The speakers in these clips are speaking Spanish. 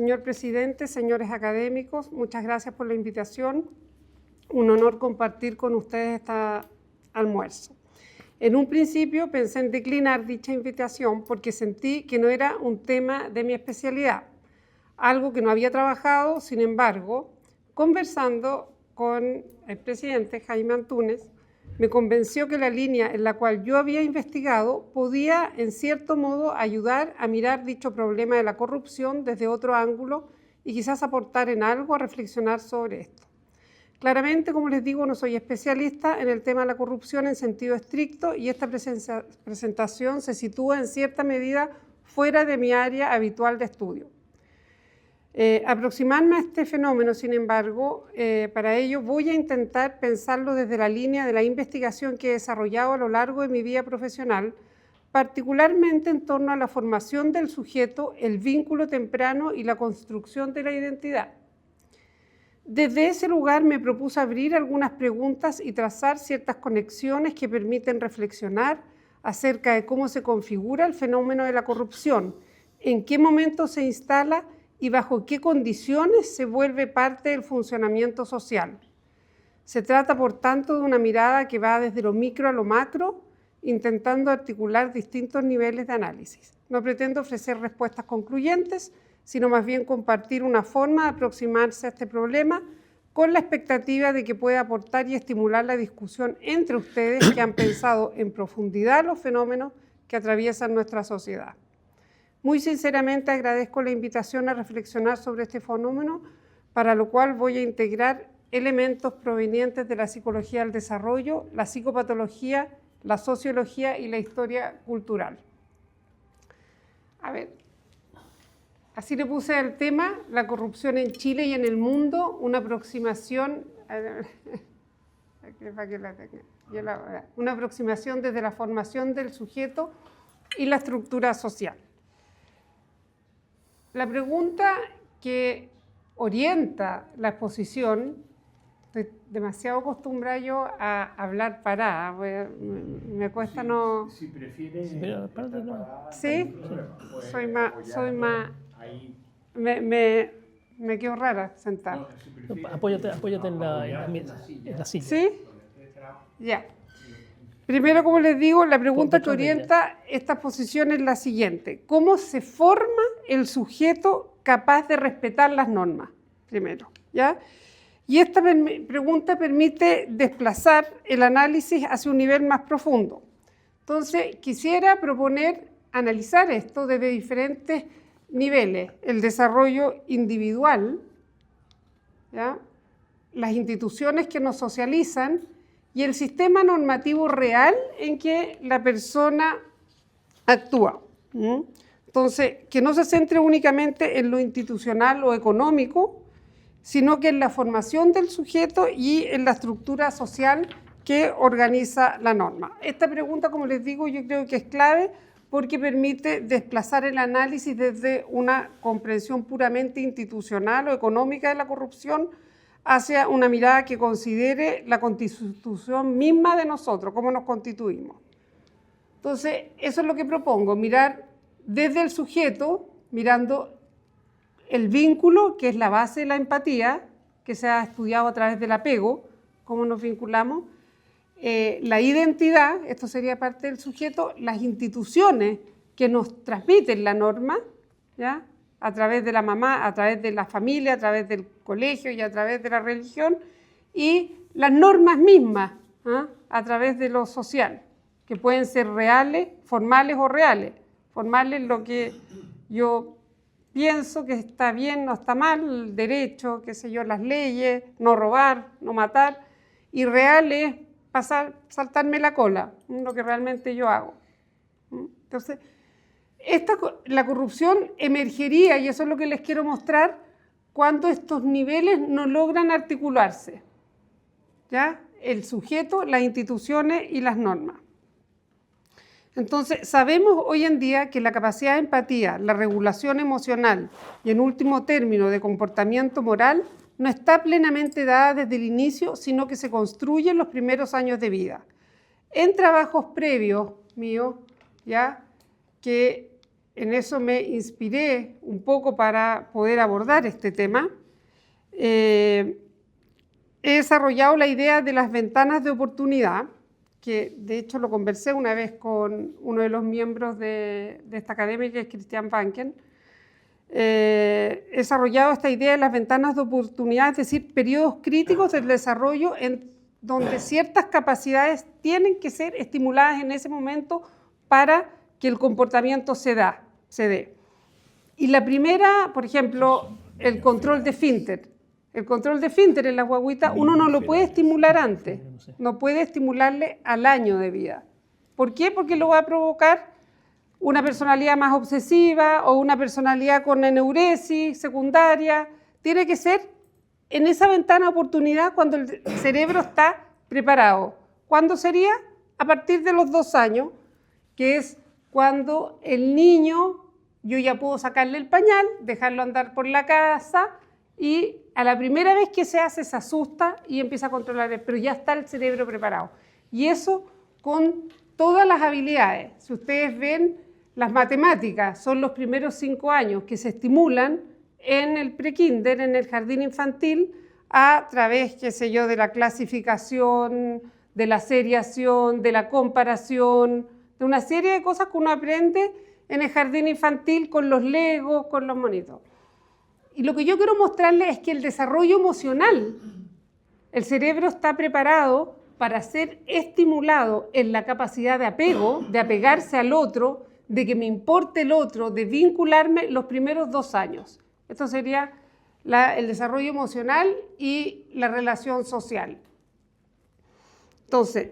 Señor presidente, señores académicos, muchas gracias por la invitación. Un honor compartir con ustedes este almuerzo. En un principio pensé en declinar dicha invitación porque sentí que no era un tema de mi especialidad, algo que no había trabajado. Sin embargo, conversando con el presidente Jaime Antúnez, me convenció que la línea en la cual yo había investigado podía, en cierto modo, ayudar a mirar dicho problema de la corrupción desde otro ángulo y quizás aportar en algo a reflexionar sobre esto. Claramente, como les digo, no soy especialista en el tema de la corrupción en sentido estricto y esta presentación se sitúa en cierta medida fuera de mi área habitual de estudio. Aproximarme a este fenómeno, sin embargo, para ello voy a intentar pensarlo desde la línea de la investigación que he desarrollado a lo largo de mi vida profesional, particularmente en torno a la formación del sujeto, el vínculo temprano y la construcción de la identidad. Desde ese lugar me propuse abrir algunas preguntas y trazar ciertas conexiones que permiten reflexionar acerca de cómo se configura el fenómeno de la corrupción, en qué momento se instala y bajo qué condiciones se vuelve parte del funcionamiento social. Se trata, por tanto, de una mirada que va desde lo micro a lo macro, intentando articular distintos niveles de análisis. No pretendo ofrecer respuestas concluyentes, sino más bien compartir una forma de aproximarse a este problema con la expectativa de que pueda aportar y estimular la discusión entre ustedes que han pensado en profundidad los fenómenos que atraviesan nuestra sociedad. Muy sinceramente agradezco la invitación a reflexionar sobre este fenómeno, para lo cual voy a integrar elementos provenientes de la psicología del desarrollo, la psicopatología, la sociología y la historia cultural. A ver, así le puse el tema, la corrupción en Chile y en el mundo, una aproximación, una aproximación desde la formación del sujeto y la estructura social. La pregunta que orienta la exposición, estoy demasiado acostumbrada yo a hablar parada, me cuesta no... Si prefiere... ¿Sí? Soy más... Me quedo rara sentada. No, Apóyate en la silla. ¿Sí? Ya. Primero, como les digo, la pregunta que orienta esta exposición es la siguiente. ¿Cómo se forma el sujeto capaz de respetar las normas? Primero, ¿ya? Y esta pregunta permite desplazar el análisis hacia un nivel más profundo. Entonces, quisiera proponer analizar esto desde diferentes niveles. El desarrollo individual, ¿ya? Las instituciones que nos socializan y el sistema normativo real en que la persona actúa. Entonces, que no se centre únicamente en lo institucional o económico, sino que en la formación del sujeto y en la estructura social que organiza la norma. Esta pregunta, como les digo, yo creo que es clave porque permite desplazar el análisis desde una comprensión puramente institucional o económica de la corrupción hacia una mirada que considere la constitución misma de nosotros, cómo nos constituimos. Entonces, eso es lo que propongo, mirar desde el sujeto, mirando el vínculo, que es la base de la empatía, que se ha estudiado a través del apego, cómo nos vinculamos, la identidad, esto sería parte del sujeto, las instituciones que nos transmiten la norma, ¿ya? A través de la mamá, a través de la familia, a través del colegio y a través de la religión, y las normas mismas, ¿eh? A través de lo social, que pueden ser reales, formales o reales. Formales, lo que yo pienso que está bien, no está mal, el derecho, qué sé yo, las leyes, no robar, no matar, y reales, saltarme la cola, lo que realmente yo hago. Entonces, la corrupción emergería, y eso es lo que les quiero mostrar, cuando estos niveles no logran articularse, ¿ya? El sujeto, las instituciones y las normas. Entonces, sabemos hoy en día que la capacidad de empatía, la regulación emocional y, en último término, de comportamiento moral, no está plenamente dada desde el inicio, sino que se construye en los primeros años de vida. En trabajos previos míos, ¿ya? Que en eso me inspiré un poco para poder abordar este tema. He desarrollado la idea de las ventanas de oportunidad, que de hecho lo conversé una vez con uno de los miembros de esta academia, que es Christian Vanken. He desarrollado esta idea de las ventanas de oportunidad, es decir, periodos críticos del desarrollo en donde ciertas capacidades tienen que ser estimuladas en ese momento para que el comportamiento se dé. Y la primera, por ejemplo, el control de esfínter. El control de esfínter en la guagüita uno no lo puede estimular antes, no puede estimularle al año de vida. ¿Por qué? Porque lo va a provocar una personalidad más obsesiva o una personalidad con eneuresis secundaria. Tiene que ser en esa ventana de oportunidad cuando el cerebro está preparado. ¿Cuándo sería? A partir de los 2 años, que es cuando el niño, yo ya puedo sacarle el pañal, dejarlo andar por la casa y a la primera vez que se hace se asusta y empieza a controlar, pero ya está el cerebro preparado. Y eso con todas las habilidades. Si ustedes ven, las matemáticas son los primeros 5 años que se estimulan en el prekinder, en el jardín infantil, a través, qué sé yo, de la clasificación, de la seriación, de la comparación, de una serie de cosas que uno aprende en el jardín infantil con los legos, con los monitos. Y lo que yo quiero mostrarles es que el desarrollo emocional, el cerebro está preparado para ser estimulado en la capacidad de apego, de apegarse al otro, de que me importe el otro, de vincularme los primeros 2 años. Esto sería el desarrollo emocional y la relación social. Entonces,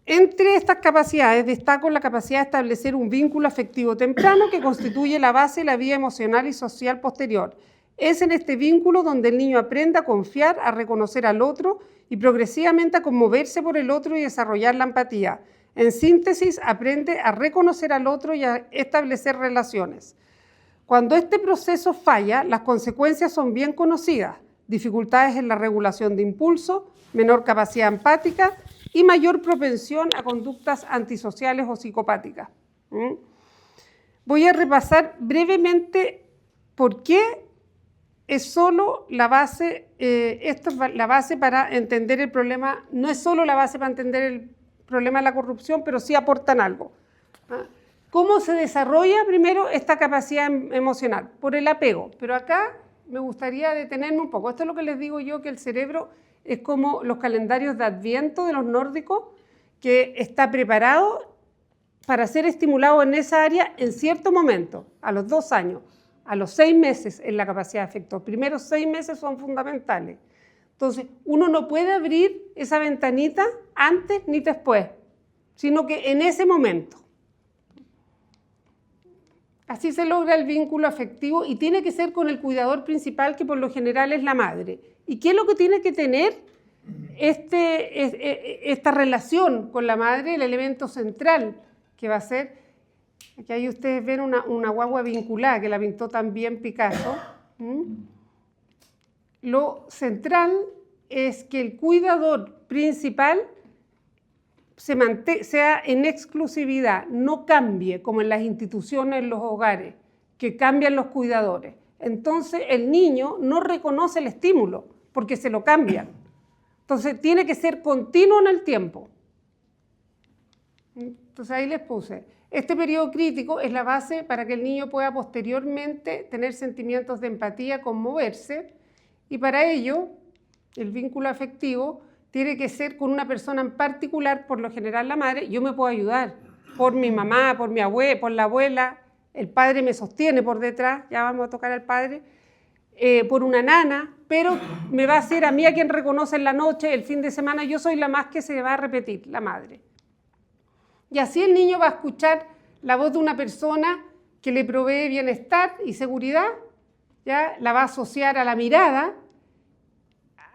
entre estas capacidades destaco la capacidad de establecer un vínculo afectivo temprano que constituye la base de la vida emocional y social posterior. Es en este vínculo donde el niño aprende a confiar, a reconocer al otro y progresivamente a conmoverse por el otro y desarrollar la empatía. En síntesis, aprende a reconocer al otro y a establecer relaciones. Cuando este proceso falla, las consecuencias son bien conocidas: dificultades en la regulación de impulso, menor capacidad empática y mayor propensión a conductas antisociales o psicopáticas. Voy a repasar brevemente por qué es solo la base, esto es la base para entender el problema, no es solo la base para entender el problema de la corrupción, pero sí aportan algo. ¿Cómo se desarrolla primero esta capacidad emocional? Por el apego, pero acá me gustaría detenerme un poco. Esto es lo que les digo yo, que el cerebro es como los calendarios de Adviento de los nórdicos, que está preparado para ser estimulado en esa área en cierto momento, a los 2 años, a los 6 meses en la capacidad de afecto. Los primeros 6 meses son fundamentales. Entonces, uno no puede abrir esa ventanita antes ni después, sino que en ese momento. Así se logra el vínculo afectivo y tiene que ser con el cuidador principal, que por lo general es la madre. ¿Y qué es lo que tiene que tener esta relación con la madre? El elemento central que va a ser, aquí ahí ustedes ven una guagua vinculada que la pintó también Picasso. Lo central es que el cuidador principal sea en exclusividad, no cambie como en las instituciones, en los hogares, que cambian los cuidadores. Entonces el niño no reconoce el estímulo porque se lo cambian. Entonces tiene que ser continuo en el tiempo. Entonces ahí les puse. Este periodo crítico es la base para que el niño pueda posteriormente tener sentimientos de empatía, conmoverse, y para ello el vínculo afectivo tiene que ser con una persona en particular, por lo general la madre. Yo me puedo ayudar por mi mamá, por mi abuela, por la abuela, el padre me sostiene por detrás, ya vamos a tocar al padre, por una nana, pero me va a ser a mí a quien reconoce en la noche, el fin de semana, yo soy la más que se va a repetir, la madre. Y así el niño va a escuchar la voz de una persona que le provee bienestar y seguridad, ¿ya? La va a asociar a la mirada,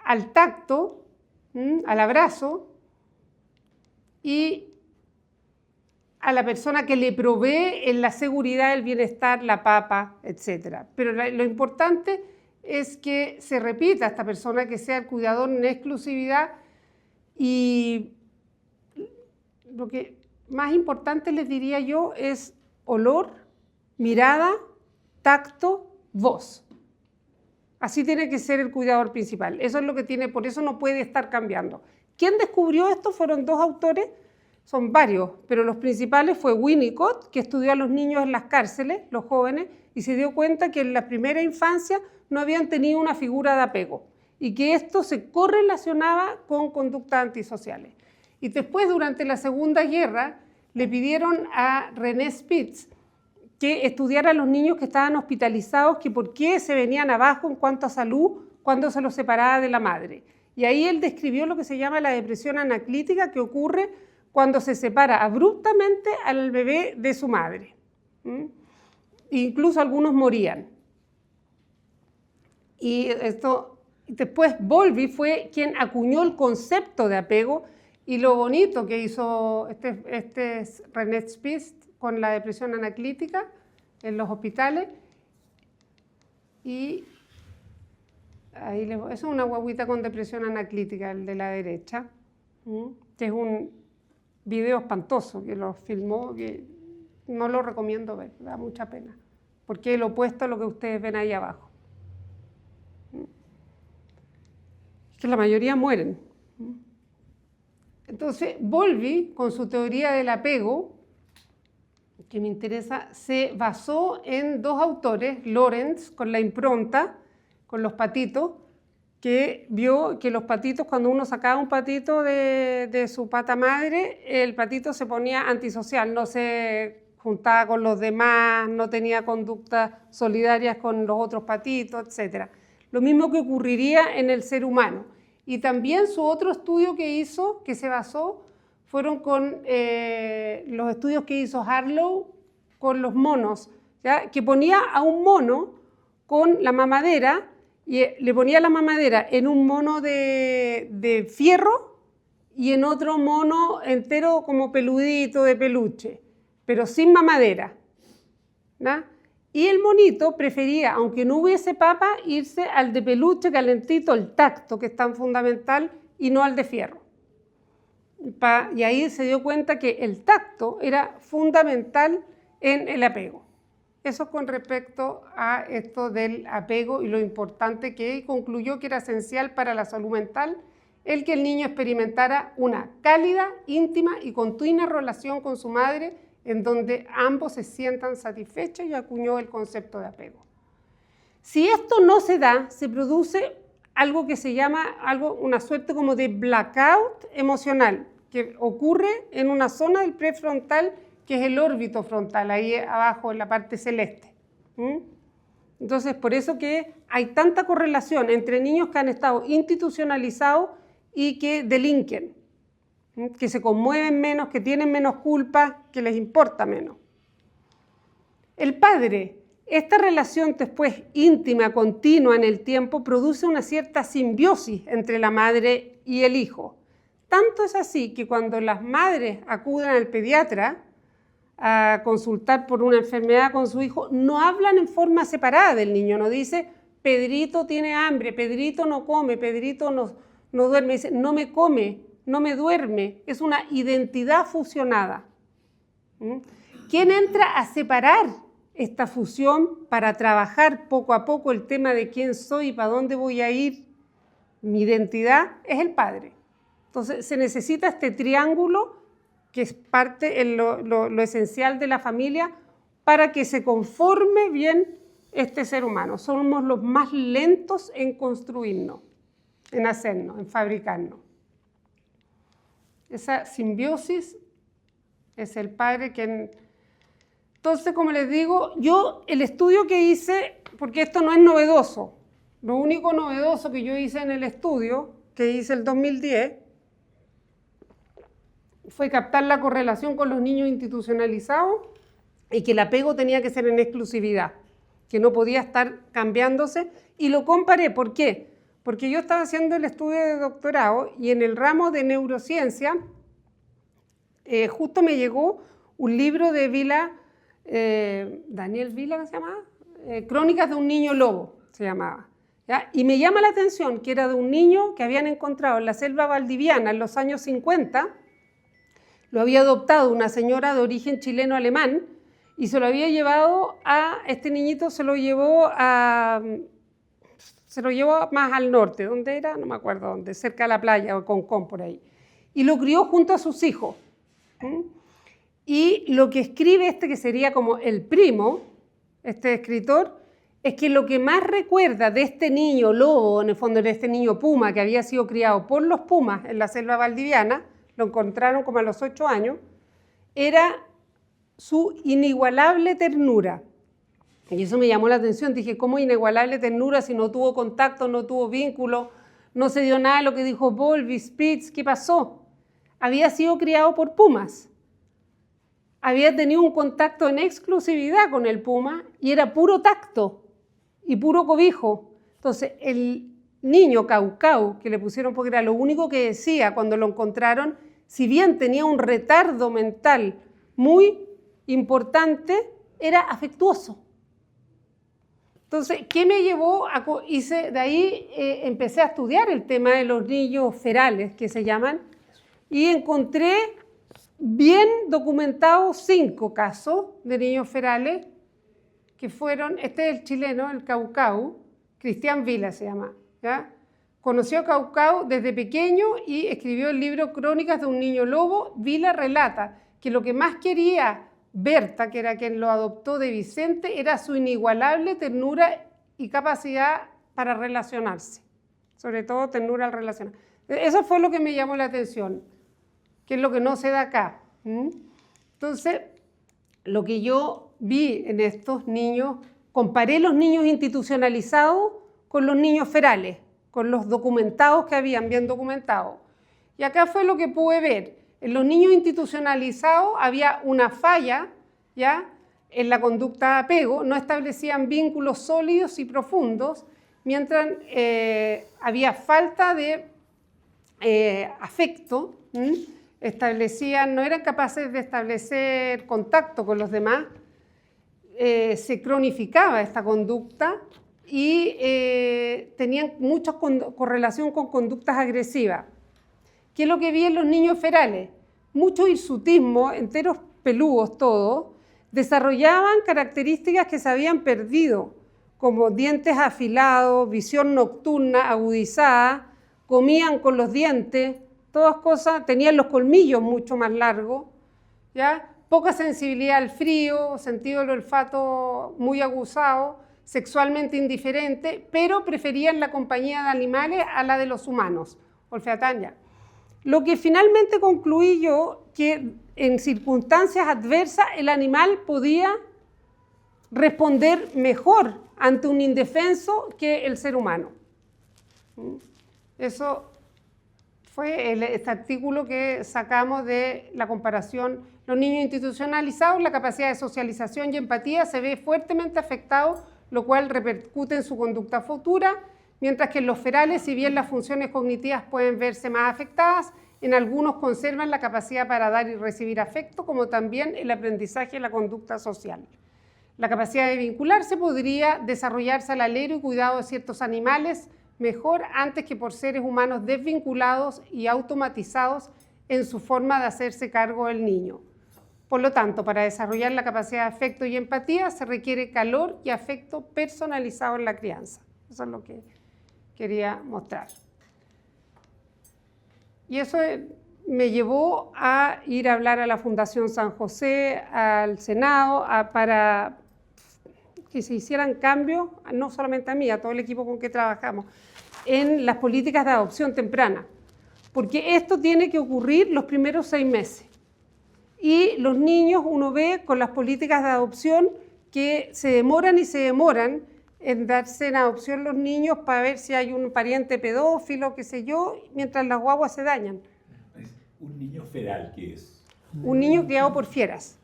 al tacto, al abrazo y a la persona que le provee en la seguridad, el bienestar, la papa, etc. Pero lo importante es que se repita esta persona, que sea el cuidador en exclusividad, y lo que más importante les diría yo es olor, mirada, tacto, voz. Así tiene que ser el cuidador principal. Eso es lo que tiene, por eso no puede estar cambiando. ¿Quién descubrió esto? Fueron dos autores, son varios, pero los principales fue Winnicott, que estudió a los niños en las cárceles, los jóvenes, y se dio cuenta que en la primera infancia no habían tenido una figura de apego y que esto se correlacionaba con conductas antisociales. Y después, durante la Segunda Guerra, le pidieron a René Spitz que estudiara a los niños que estaban hospitalizados, que por qué se venían abajo en cuanto a salud cuando se los separaba de la madre. Y ahí él describió lo que se llama la depresión anaclítica, que ocurre cuando se separa abruptamente al bebé de su madre. Incluso algunos morían. Y esto, después Bowlby fue quien acuñó el concepto de apego, y lo bonito que hizo este René Spitz con la depresión anaclítica en los hospitales. Y ahí eso es una guaguita con depresión anaclítica, el de la derecha, que es un video espantoso que lo filmó, que no lo recomiendo ver, da mucha pena, porque es lo opuesto a lo que ustedes ven ahí abajo. Que la mayoría mueren. Entonces, Bowlby, con su teoría del apego, que me interesa, se basó en dos autores, Lawrence, con la impronta, con los patitos, que vio que los patitos, cuando uno sacaba un patito de su pata madre, el patito se ponía antisocial, no se juntaba con los demás, no tenía conductas solidarias con los otros patitos, etc. Lo mismo que ocurriría en el ser humano. Y también su otro estudio que hizo, que se basó, fueron con los estudios que hizo Harlow con los monos, ¿ya? Que ponía a un mono con la mamadera, y le ponía la mamadera en un mono de fierro y en otro mono entero como peludito de peluche, pero sin mamadera, ¿no? Y el monito prefería, aunque no hubiese papa, irse al de peluche calentito, el tacto, que es tan fundamental, y no al de fierro. Y ahí se dio cuenta que el tacto era fundamental en el apego. Eso con respecto a esto del apego y lo importante que es, y concluyó que era esencial para la salud mental el que el niño experimentara una cálida, íntima y continua relación con su madre, en donde ambos se sientan satisfechos, y acuñó el concepto de apego. Si esto no se da, se produce algo que se llama una suerte como de blackout emocional, que ocurre en una zona del prefrontal que es el órbito frontal, ahí abajo en la parte celeste. Entonces, por eso que hay tanta correlación entre niños que han estado institucionalizados y que delinquen, que se conmueven menos, que tienen menos culpa, que les importa menos. El padre, esta relación después íntima, continua en el tiempo, produce una cierta simbiosis entre la madre y el hijo. Tanto es así que cuando las madres acuden al pediatra a consultar por una enfermedad con su hijo, no hablan en forma separada del niño, no dice Pedrito tiene hambre, Pedrito no come, Pedrito no duerme, dice no me come, no me duerme, es una identidad fusionada. ¿Quién entra a separar esta fusión para trabajar poco a poco el tema de quién soy y para dónde voy a ir, mi identidad? Es el padre. Entonces se necesita este triángulo que es parte, lo esencial de la familia, para que se conforme bien este ser humano. Somos los más lentos en construirnos, en hacernos, en fabricarnos. Esa simbiosis es el padre quien... Entonces, como les digo, el estudio que hice, porque esto no es novedoso, lo único novedoso que yo hice en el estudio, que hice el 2010, fue captar la correlación con los niños institucionalizados y que el apego tenía que ser en exclusividad, que no podía estar cambiándose, y lo comparé. ¿Por qué? Porque yo estaba haciendo el estudio de doctorado y en el ramo de neurociencia justo me llegó un libro de Daniel Vila, ¿qué se llamaba? Crónicas de un niño lobo, se llamaba. ¿Ya? Y me llama la atención que era de un niño que habían encontrado en la selva valdiviana en los años 50, lo había adoptado una señora de origen chileno-alemán, y se lo había llevado a, este niñito se lo llevó más al norte, ¿dónde era? No me acuerdo dónde, cerca de la playa o Concón, por ahí. Y lo crió junto a sus hijos. Y lo que escribe este, que sería como el primo, este escritor, es que lo que más recuerda de este niño lobo, en el fondo de este niño puma, que había sido criado por los pumas en la selva valdiviana, lo encontraron como a los 8 años, era su inigualable ternura. Y eso me llamó la atención, dije, ¿cómo inigualable ternura si no tuvo contacto, no tuvo vínculo, no se dio nada de lo que dijo Bowlby, Spitz? ¿Qué pasó? Había sido criado por pumas. Había tenido un contacto en exclusividad con el puma y era puro tacto y puro cobijo. Entonces, el niño Caucau, que le pusieron porque era lo único que decía cuando lo encontraron, si bien tenía un retardo mental muy importante, era afectuoso. Entonces, ¿qué me llevó? De ahí empecé a estudiar el tema de los niños ferales, que se llaman, y encontré bien documentados 5 casos de niños ferales, que fueron, este es el chileno, el Caucau, Cristian Vila se llama, ¿ya? Conoció a Caucau desde pequeño y escribió el libro Crónicas de un niño lobo. Vila relata que lo que más quería Berta, que era quien lo adoptó de Vicente, era su inigualable ternura y capacidad para relacionarse, sobre todo ternura al relacionar. Eso fue lo que me llamó la atención, que es lo que no se da acá. Entonces, lo que yo vi en estos niños, comparé los niños institucionalizados con los niños ferales, con los documentados que habían, bien documentados. Y acá fue lo que pude ver. En los niños institucionalizados había una falla, ¿ya?, en la conducta de apego, no establecían vínculos sólidos y profundos, mientras había falta de afecto, no eran capaces de establecer contacto con los demás, se cronificaba esta conducta y tenían mucha correlación con conductas agresivas. ¿Qué es lo que vi en los niños ferales? Mucho hirsutismo, enteros peludos todos, desarrollaban características que se habían perdido, como dientes afilados, visión nocturna agudizada, comían con los dientes, todas cosas, tenían los colmillos mucho más largos, ¿ya? Poca sensibilidad al frío, sentido del olfato muy aguzado, sexualmente indiferente, pero preferían la compañía de animales a la de los humanos, olfateaban ya. Lo que finalmente concluí yo, que en circunstancias adversas el animal podía responder mejor ante un indefenso que el ser humano. Eso fue este artículo que sacamos de la comparación. Los niños institucionalizados, la capacidad de socialización y empatía se ve fuertemente afectado, lo cual repercute en su conducta futura, mientras que en los ferales, si bien las funciones cognitivas pueden verse más afectadas, en algunos conservan la capacidad para dar y recibir afecto, como también el aprendizaje y la conducta social. La capacidad de vincularse podría desarrollarse al alero y cuidado de ciertos animales mejor antes que por seres humanos desvinculados y automatizados en su forma de hacerse cargo del niño. Por lo tanto, para desarrollar la capacidad de afecto y empatía se requiere calor y afecto personalizado en la crianza. Eso es lo que quería mostrar. Y eso me llevó a ir a hablar a la Fundación San José, al Senado, para que se hicieran cambios, no solamente a mí, a todo el equipo con que trabajamos, en las políticas de adopción temprana. Porque esto tiene que ocurrir los primeros 6 meses. Y los niños, uno ve con las políticas de adopción que se demoran y se demoran en darse en adopción los niños para ver si hay un pariente pedófilo, qué sé yo, mientras las guaguas se dañan. ¿Un niño feral qué es? Un niño criado por fieras.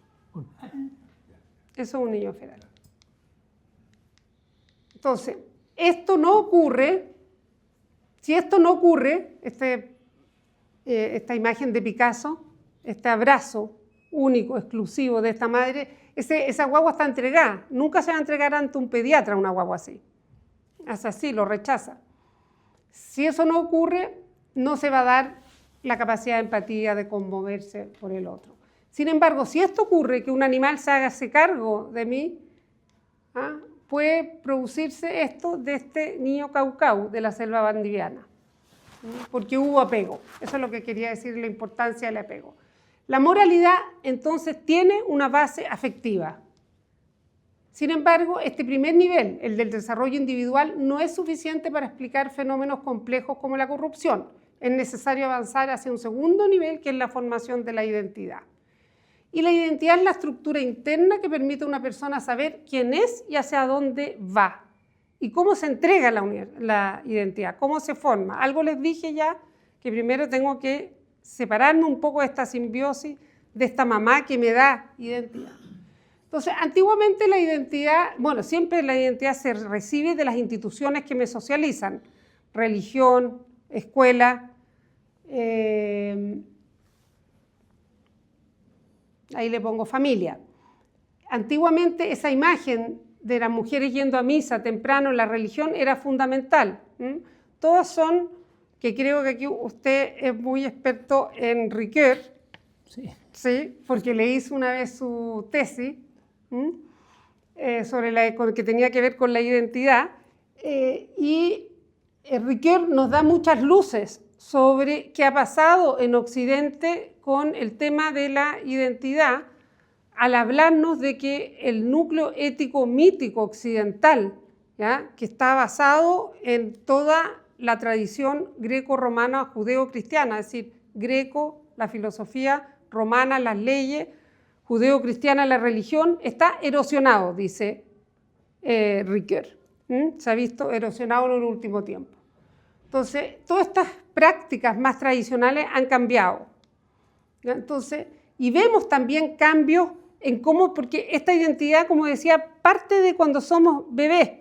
Eso es un niño feral. Entonces, esto no ocurre, si esto no ocurre, esta imagen de Picasso, este abrazo único, exclusivo de esta madre, esa guagua está entregada. Nunca se va a entregar ante un pediatra una guagua así. Es así, lo rechaza. Si eso no ocurre, no se va a dar la capacidad de empatía, de conmoverse por el otro. Sin embargo, si esto ocurre, que un animal se haga cargo de mí, puede producirse esto de este niño caucau de la selva valdiviana, porque hubo apego. Eso es lo que quería decir, la importancia del apego. La moralidad, entonces, tiene una base afectiva. Sin embargo, este primer nivel, el del desarrollo individual, no es suficiente para explicar fenómenos complejos como la corrupción. Es necesario avanzar hacia un segundo nivel, que es la formación de la identidad. Y la identidad es la estructura interna que permite a una persona saber quién es y hacia dónde va. Y cómo se entrega la identidad, cómo se forma. Algo les dije ya, que primero tengo que separarme un poco de esta simbiosis, de esta mamá que me da identidad. Entonces, antiguamente la identidad, bueno, siempre la identidad se recibe de las instituciones que me socializan, religión, escuela, ahí le pongo familia. Antiguamente esa imagen de las mujeres yendo a misa temprano en la religión era fundamental. Todas son, que creo que aquí usted es muy experto en Ricoeur, sí, porque le hizo una vez su tesis, sobre que tenía que ver con la identidad, y Ricoeur nos da muchas luces sobre qué ha pasado en Occidente con el tema de la identidad, al hablarnos de que el núcleo ético mítico occidental, ¿ya?, que está basado en toda la tradición greco-romana judeo-cristiana, es decir, greco, la filosofía, romana, las leyes, judeo-cristiana, la religión, está erosionado, dice Ricoeur. Se ha visto erosionado en el último tiempo. Entonces, todas estas prácticas más tradicionales han cambiado. ¿Ya? Entonces, y vemos también cambios en cómo, porque esta identidad, como decía, parte de cuando somos bebés,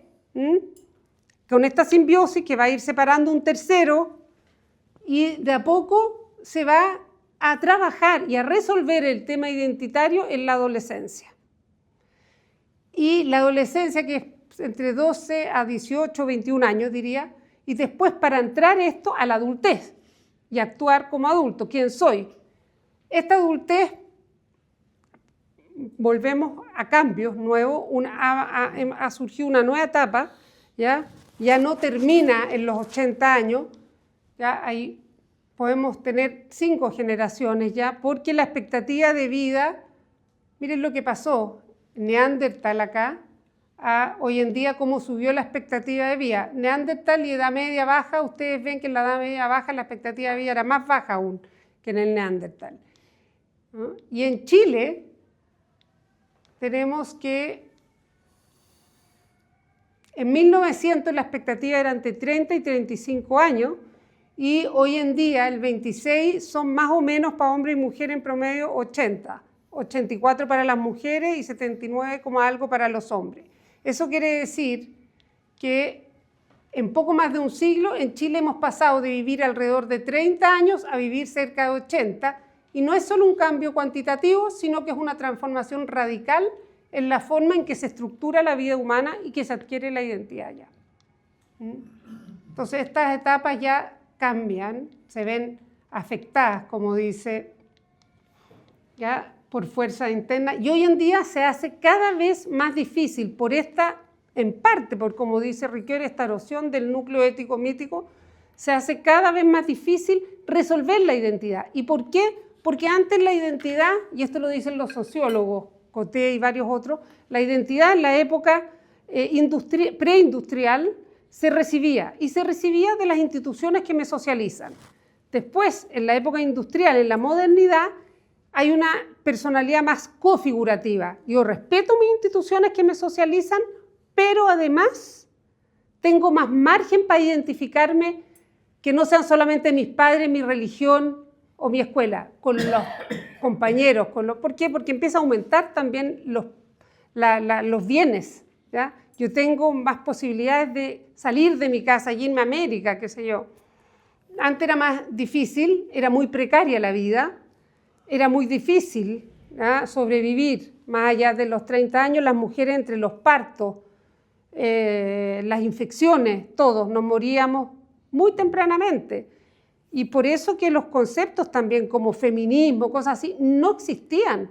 con esta simbiosis que va a ir separando un tercero, y de a poco se va a trabajar y a resolver el tema identitario en la adolescencia. Y la adolescencia, que es entre 12 a 18, 21 años, diría, y después para entrar esto a la adultez y actuar como adulto. ¿Quién soy? Esta adultez, volvemos a cambios nuevos, ha surgido una nueva etapa, ya no termina en los 80 años, ya ahí podemos tener 5 generaciones ya, porque la expectativa de vida, miren lo que pasó, Neandertal acá, hoy en día cómo subió la expectativa de vida. Neandertal y edad media baja, ustedes ven que en la edad media baja la expectativa de vida era más baja aún que en el Neandertal. ¿No? Y en Chile tenemos que en 1900 la expectativa era entre 30 y 35 años, y hoy en día el 26 son más o menos para hombre y mujer en promedio 80, 84 para las mujeres y 79 como algo para los hombres. Eso quiere decir que en poco más de un siglo en Chile hemos pasado de vivir alrededor de 30 años a vivir cerca de 80, y no es solo un cambio cuantitativo, sino que es una transformación radical en la forma en que se estructura la vida humana y que se adquiere la identidad ya. Entonces estas etapas ya cambian, se ven afectadas, como dice, ya por fuerza interna, y hoy en día se hace cada vez más difícil por esta, en parte por, como dice Ricoeur, esta erosión del núcleo ético-mítico, se hace cada vez más difícil resolver la identidad. ¿Y por qué? Porque antes la identidad, y esto lo dicen los sociólogos, Coté y varios otros, la identidad en la época preindustrial se recibía, y se recibía de las instituciones que me socializan. Después, en la época industrial, en la modernidad, hay una personalidad más cofigurativa. Yo respeto mis instituciones que me socializan, pero además tengo más margen para identificarme, que no sean solamente mis padres, mi religión o mi escuela, con los compañeros. ¿Por qué? Porque empieza a aumentar también los bienes, ¿ya? Yo tengo más posibilidades de salir de mi casa y irme a América, qué sé yo. Antes era más difícil, era muy precaria la vida, era muy difícil, ¿ya?, sobrevivir. Más allá de los 30 años, las mujeres entre los partos, las infecciones, todos nos moríamos muy tempranamente. Y por eso que los conceptos también como feminismo, cosas así, no existían.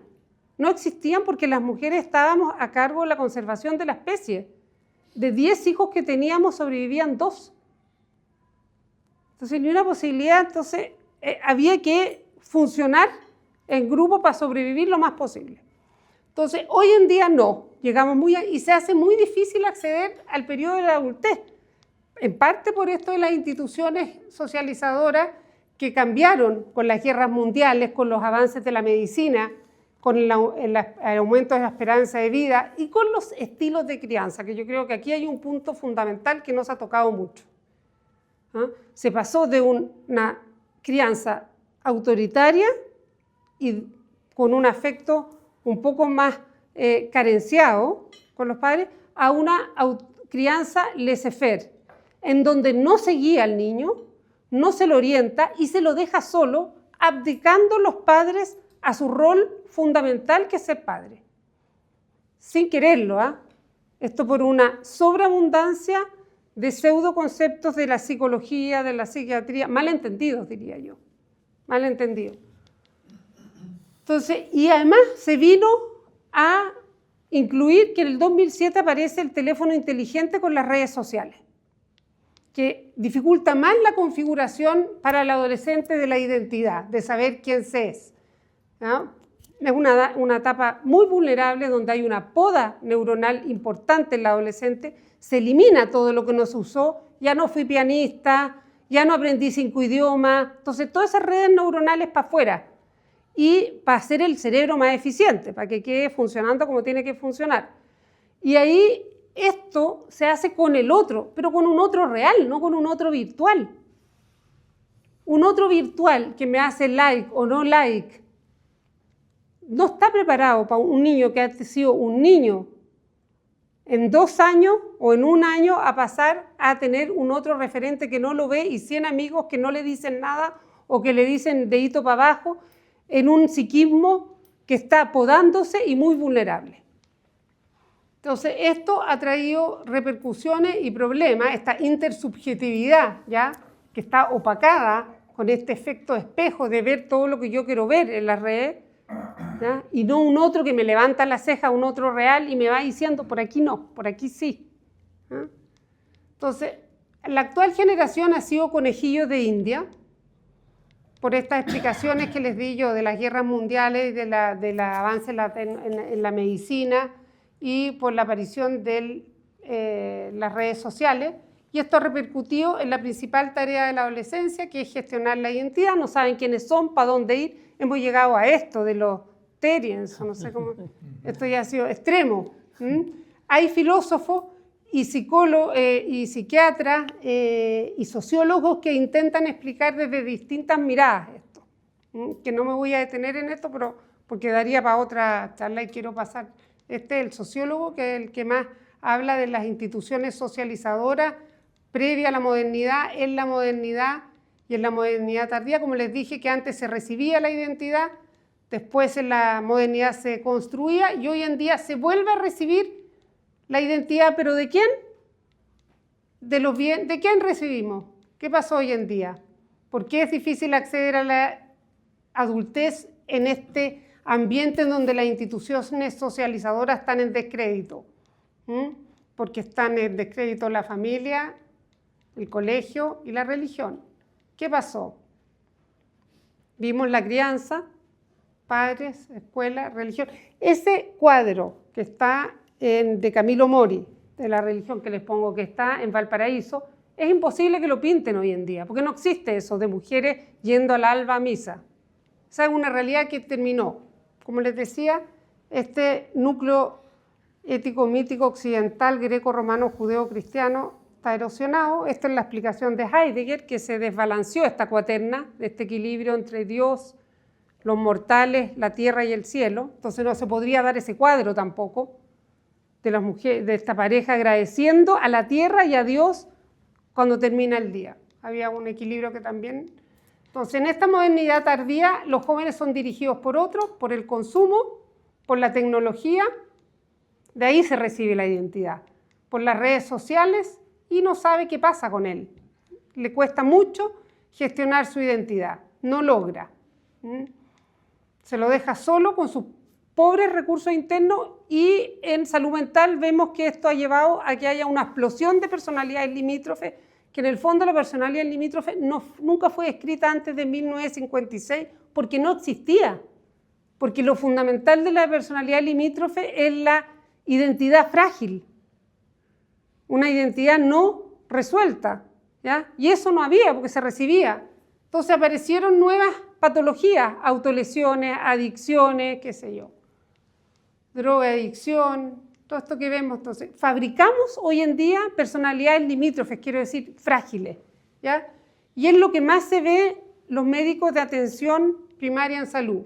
No existían porque las mujeres estábamos a cargo de la conservación de la especie. De 10 hijos que teníamos sobrevivían 2. Entonces, ni una posibilidad. Entonces, había que funcionar en grupo para sobrevivir lo más posible. Entonces, hoy en día no. Llegamos y se hace muy difícil acceder al periodo de la adultez. En parte por esto de las instituciones socializadoras que cambiaron con las guerras mundiales, con los avances de la medicina, con el aumento de la esperanza de vida y con los estilos de crianza, que yo creo que aquí hay un punto fundamental que no se ha tocado mucho. Se pasó de una crianza autoritaria y con un afecto un poco más carenciado con los padres a una crianza laissez-faire, en donde no se guía al niño, no se lo orienta y se lo deja solo, abdicando los padres a su rol fundamental, que es ser padre. Sin quererlo, Esto por una sobreabundancia de pseudoconceptos de la psicología, de la psiquiatría, malentendidos, diría yo. Malentendidos. Entonces, y además se vino a incluir que en el 2007 aparece el teléfono inteligente con las redes sociales, que dificulta más la configuración para el adolescente de la identidad, de saber quién se es. ¿No? Es una etapa muy vulnerable donde hay una poda neuronal importante en el adolescente, se elimina todo lo que no se usó, ya no fui pianista, ya no aprendí 5 idiomas, entonces todas esas redes neuronales para afuera y para hacer el cerebro más eficiente, para que quede funcionando como tiene que funcionar. Y ahí esto se hace con el otro, pero con un otro real, no con un otro virtual. Un otro virtual que me hace like o no like, no está preparado para un niño que ha sido un niño en 2 años o en 1 año a pasar a tener un otro referente que no lo ve y 100 amigos que no le dicen nada o que le dicen dedito para abajo, en un psiquismo que está podándose y muy vulnerable. Entonces, esto ha traído repercusiones y problemas, esta intersubjetividad, ¿ya?, que está opacada con este efecto espejo de ver todo lo que yo quiero ver en las redes, ¿ya?, y no un otro que me levanta la ceja, un otro real y me va diciendo por aquí no, por aquí sí. ¿Ya? Entonces, la actual generación ha sido conejillos de India por estas explicaciones que les di yo de las guerras mundiales, del avance en la medicina y por la aparición de las redes sociales. Y esto ha repercutido en la principal tarea de la adolescencia, que es gestionar la identidad. No saben quiénes son, para dónde ir. Hemos llegado a esto de los Terians, no sé cómo. Esto ya ha sido extremo. Hay filósofos y psicólogos y psiquiatras y sociólogos que intentan explicar desde distintas miradas esto. Que no me voy a detener en esto, pero porque daría para otra charla y quiero pasar. Este es el sociólogo, que es el que más habla de las instituciones socializadoras previa a la modernidad, en la modernidad y en la modernidad tardía. Como les dije, que antes se recibía la identidad, después en la modernidad se construía y hoy en día se vuelve a recibir la identidad. ¿Pero de quién? ¿De quién recibimos? ¿Qué pasó hoy en día? ¿Por qué es difícil acceder a la adultez en este ambiente en donde las instituciones socializadoras están en descrédito? Porque están en descrédito la familia, el colegio y la religión. ¿Qué pasó? Vimos la crianza, padres, escuela, religión. Ese cuadro que está de Camilo Mori, de la religión que les pongo, que está en Valparaíso, es imposible que lo pinten hoy en día, porque no existe eso de mujeres yendo al alba a misa. Esa es una realidad que terminó. Como les decía, este núcleo ético, mítico, occidental, greco-romano, judeo-cristiano, está erosionado. Esta es la explicación de Heidegger, que se desbalanceó esta cuaterna, de este equilibrio entre Dios, los mortales, la tierra y el cielo. Entonces no se podría dar ese cuadro tampoco de las mujeres, de esta pareja agradeciendo a la tierra y a Dios cuando termina el día. Había un equilibrio que también... Entonces, en esta modernidad tardía, los jóvenes son dirigidos por otros, por el consumo, por la tecnología, de ahí se recibe la identidad, por las redes sociales, y no sabe qué pasa con él. Le cuesta mucho gestionar su identidad, no logra. Se lo deja solo con sus pobres recursos internos y en salud mental vemos que esto ha llevado a que haya una explosión de personalidades limítrofes, que en el fondo la personalidad limítrofe nunca fue escrita antes de 1956 porque no existía, porque lo fundamental de la personalidad limítrofe es la identidad frágil, una identidad no resuelta, ¿ya? Y eso no había porque se recibía. Entonces aparecieron nuevas patologías, autolesiones, adicciones, qué sé yo, drogadicción, todo esto que vemos. Entonces, fabricamos hoy en día personalidades limítrofes, quiero decir, frágiles, ¿ya? Y es lo que más se ve los médicos de atención primaria en salud.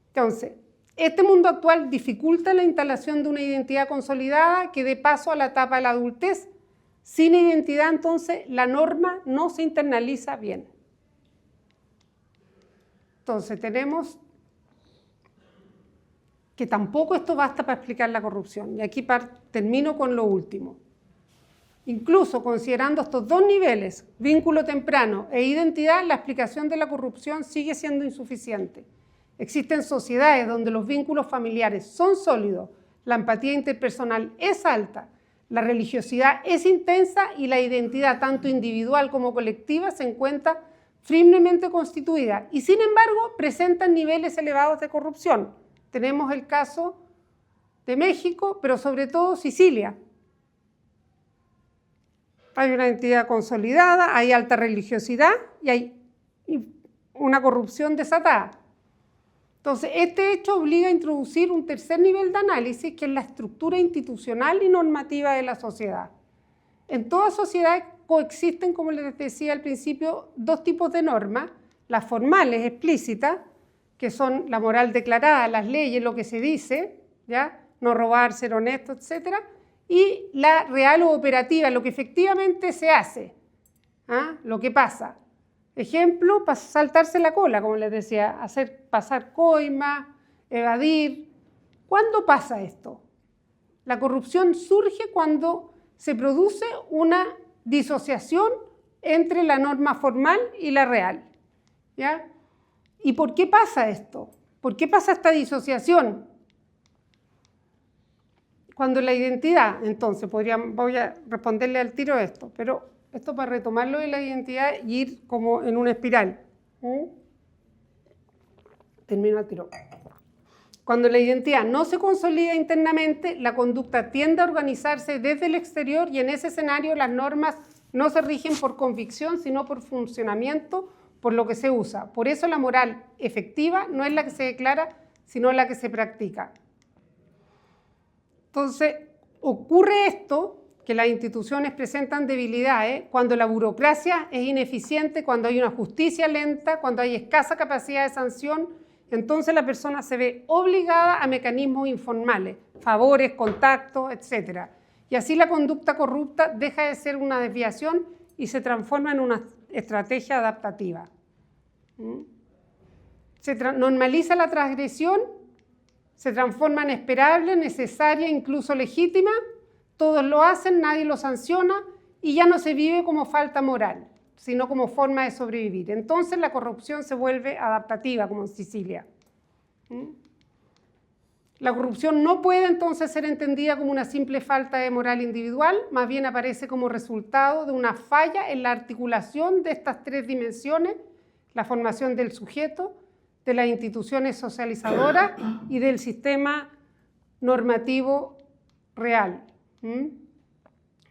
Entonces, este mundo actual dificulta la instalación de una identidad consolidada que dé paso a la etapa de la adultez. Sin identidad, entonces, la norma no se internaliza bien. Entonces, tenemos que tampoco esto basta para explicar la corrupción. Y aquí termino con lo último. Incluso considerando estos dos niveles, vínculo temprano e identidad, la explicación de la corrupción sigue siendo insuficiente. Existen sociedades donde los vínculos familiares son sólidos, la empatía interpersonal es alta, la religiosidad es intensa y la identidad, tanto individual como colectiva, se encuentra firmemente constituida y, sin embargo, presentan niveles elevados de corrupción. Tenemos el caso de México, pero sobre todo Sicilia. Hay una identidad consolidada, hay alta religiosidad y hay una corrupción desatada. Entonces, este hecho obliga a introducir un tercer nivel de análisis, que es la estructura institucional y normativa de la sociedad. En toda sociedad coexisten, como les decía al principio, dos tipos de normas, las formales, explícitas, que son la moral declarada, las leyes, lo que se dice, ¿ya? No robar, ser honesto, etc. Y la real o operativa, lo que efectivamente se hace, ¿ah? Lo que pasa. Ejemplo, saltarse la cola, como les decía, hacer pasar coima, evadir. ¿Cuándo pasa esto? La corrupción surge cuando se produce una disociación entre la norma formal y la real, ¿ya? ¿Y por qué pasa esto? ¿Por qué pasa esta disociación? Cuando la identidad, entonces, voy a responderle al tiro esto, pero esto para retomarlo de la identidad y ir como en una espiral. Termino al tiro. Cuando la identidad no se consolida internamente, la conducta tiende a organizarse desde el exterior y en ese escenario las normas no se rigen por convicción, sino por funcionamiento, por lo que se usa. Por eso la moral efectiva no es la que se declara, sino la que se practica. Entonces, ocurre esto, que las instituciones presentan debilidades cuando la burocracia es ineficiente, cuando hay una justicia lenta, cuando hay escasa capacidad de sanción. Entonces la persona se ve obligada a mecanismos informales, favores, contactos, etc. Y así la conducta corrupta deja de ser una desviación y se transforma en una estrategia adaptativa. Se normaliza la transgresión, se transforma en esperable, necesaria, incluso legítima. Todos lo hacen, nadie lo sanciona y ya no se vive como falta moral, sino como forma de sobrevivir. Entonces la corrupción se vuelve adaptativa, como en Sicilia. La corrupción no puede entonces ser entendida como una simple falta de moral individual, más bien aparece como resultado de una falla en la articulación de estas tres dimensiones, la formación del sujeto, de las instituciones socializadoras y del sistema normativo real.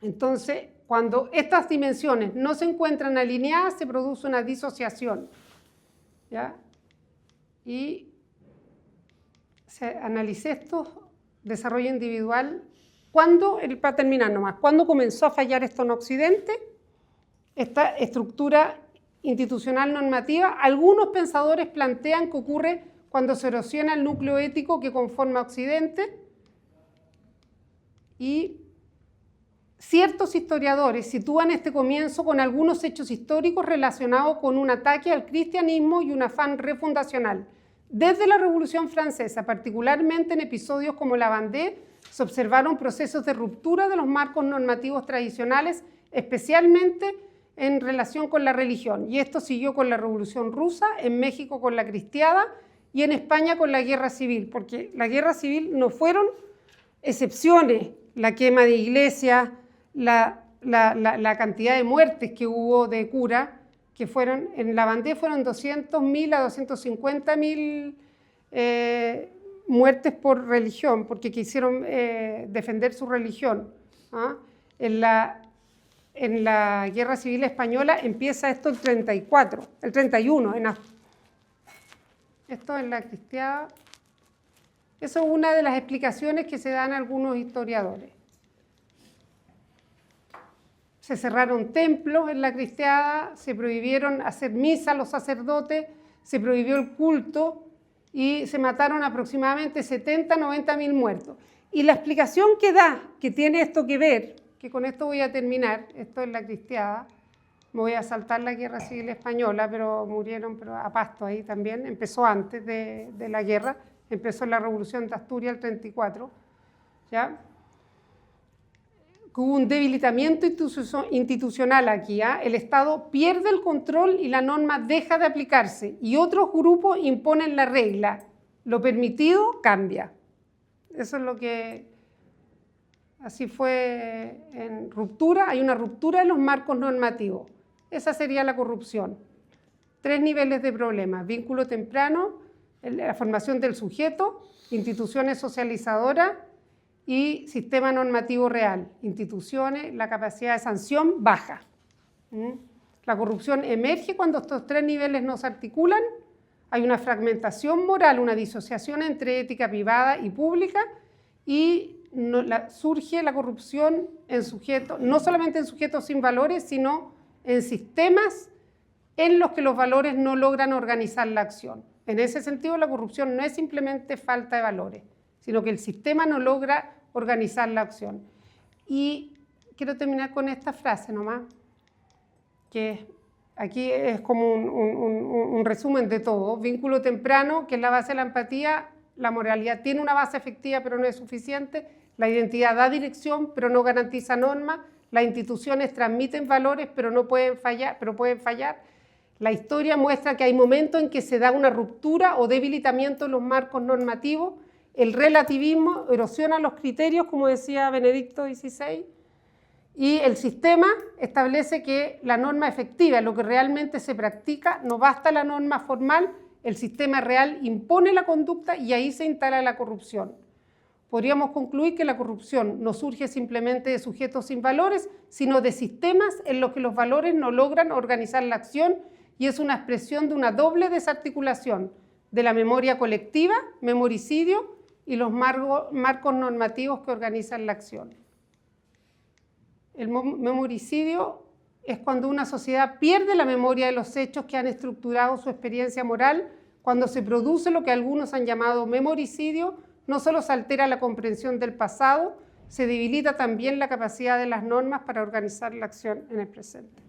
Entonces, cuando estas dimensiones no se encuentran alineadas, se produce una disociación, ¿ya? Y analicé esto, desarrollo individual, para terminar nomás, ¿cuándo comenzó a fallar esto en Occidente? Esta estructura institucional normativa, algunos pensadores plantean que ocurre cuando se erosiona el núcleo ético que conforma Occidente, y ciertos historiadores sitúan este comienzo con algunos hechos históricos relacionados con un ataque al cristianismo y un afán refundacional. Desde la Revolución Francesa, particularmente en episodios como la Vendée, se observaron procesos de ruptura de los marcos normativos tradicionales, especialmente en relación con la religión. Y esto siguió con la Revolución Rusa, en México con la Cristiada y en España con la Guerra Civil, porque la Guerra Civil no fueron excepciones, la quema de iglesias, la cantidad de muertes que hubo de curas, que fueron, en Lavandés fueron 200.000 a 250.000 muertes por religión, porque quisieron defender su religión. ¿Ah? En la Guerra Civil Española empieza esto el 34, el 31, esto en la Cristiada. Eso es una de las explicaciones que se dan a algunos historiadores. Se cerraron templos en la Cristiada, se prohibieron hacer misa a los sacerdotes, se prohibió el culto y se mataron aproximadamente 70, 90.000 muertos. Y la explicación que da, que tiene esto que ver, que con esto voy a terminar, esto es la Cristiada, me voy a saltar la Guerra Civil Española, pero murieron a pasto ahí también, empezó antes de la guerra, empezó la Revolución de Asturias el 34, ¿ya? Hubo un debilitamiento institucional aquí, ¿eh? El Estado pierde el control y la norma deja de aplicarse y otros grupos imponen la regla, lo permitido cambia. Eso es lo que, así fue en ruptura, hay una ruptura de los marcos normativos, esa sería la corrupción. 3 niveles de problemas: vínculo temprano, la formación del sujeto, instituciones socializadoras y sistema normativo real. Instituciones, la capacidad de sanción baja. La corrupción emerge cuando estos 3 niveles no se articulan, hay una fragmentación moral, una disociación entre ética privada y pública y surge la corrupción en sujetos, no solamente en sujetos sin valores, sino en sistemas en los que los valores no logran organizar la acción. En ese sentido, la corrupción no es simplemente falta de valores, sino que el sistema no logra organizar la acción. Y quiero terminar con esta frase nomás, que aquí es como un resumen de todo. Vínculo temprano, que es la base de la empatía. La moralidad tiene una base efectiva, pero no es suficiente. La identidad da dirección, pero no garantiza normas. Las instituciones transmiten valores, pero pueden fallar. La historia muestra que hay momentos en que se da una ruptura o debilitamiento en los marcos normativos. El relativismo erosiona los criterios, como decía Benedicto XVI, y el sistema establece que la norma efectiva, lo que realmente se practica, no basta la norma formal, el sistema real impone la conducta y ahí se instala la corrupción. Podríamos concluir que la corrupción no surge simplemente de sujetos sin valores, sino de sistemas en los que los valores no logran organizar la acción y es una expresión de una doble desarticulación de la memoria colectiva, memoricidio, y los marcos normativos que organizan la acción. El memoricidio es cuando una sociedad pierde la memoria de los hechos que han estructurado su experiencia moral. Cuando se produce lo que algunos han llamado memoricidio, no solo se altera la comprensión del pasado, se debilita también la capacidad de las normas para organizar la acción en el presente.